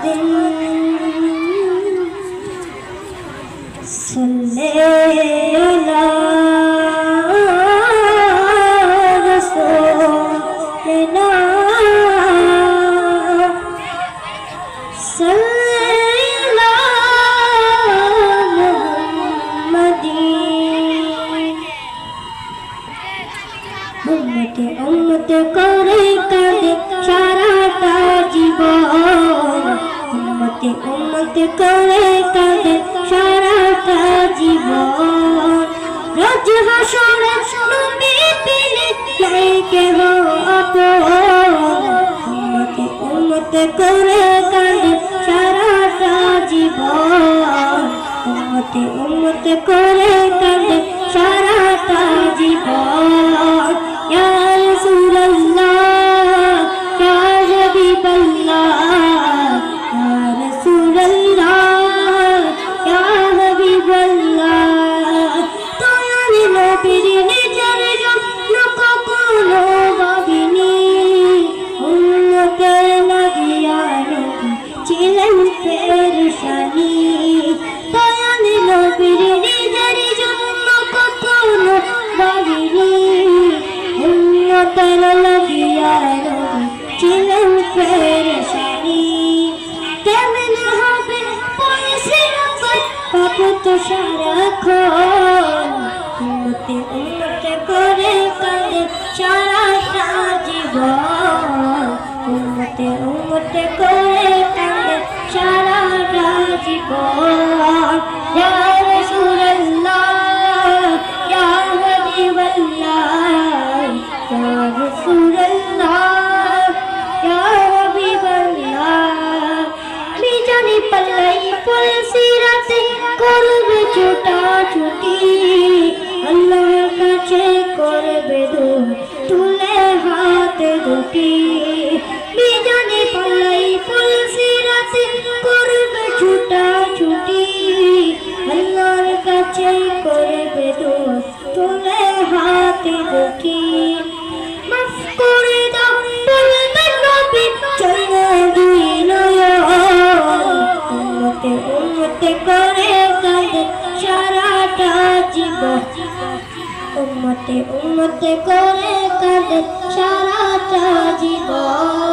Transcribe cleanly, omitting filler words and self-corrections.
দিন সাল্লাল্লাহু রাসূলুল্লাহ উম্মতে উম্মতে করে কাঁদে সারাটা জীবন উম্মতে উম্মতে করে কাঁদে সারাটা জীবন রোজ হাসরে নবী পেলে নাই কেহ আপন উম্মতে উম্মতে করে কাঁদে সারাটা জীবন উম্মতে উম্মতে করে কাঁদে সারাটা জীবন يا رسول الله يا حبيب الله يا رسول الله يا حبيب الله দয়াল নবীর নিজের জন্য কখনো ভাবিনি উম্মতের লাগিয়া নবী ছিলেন পেরেশানি দয়াল নবীর নিজের জন্য কখনো ভাবিনি উম্মতের লাগিয়া নবী ছিলেন পেরেশানি কেমন হবে পয়সিরাত পাবো তো সারাক্ষণ উম্মতে উম্মতে করে কাঁদে সারাটা জীবন উম্মতে উম্মতে করে কাঁদে সারাটা জীবন ইয়া রাসূলুল্লাহ ইয়া হাবিবাল্লাহ ইয়া রাসূলুল্লাহ ইয়া হাবিবাল্লাহ মিজানি পাল্লাই পলসিরাতে করবে ছোটাছুটি আল্লাহর কাছে করবে তুলে হাতে দুটি মিজানি পাল্লাই পলসিরাতে করবে ছোটাছুটি আল্লাহর কাছে করবে তুলে হাতে দুটি মাফ করে দাও বলবে নবী চলে দিন উম্মতে উম্মতে করে কাঁদে সারাটা জীবন উম্মতে উম্মতে করে কাঁদে সারাটা জীবন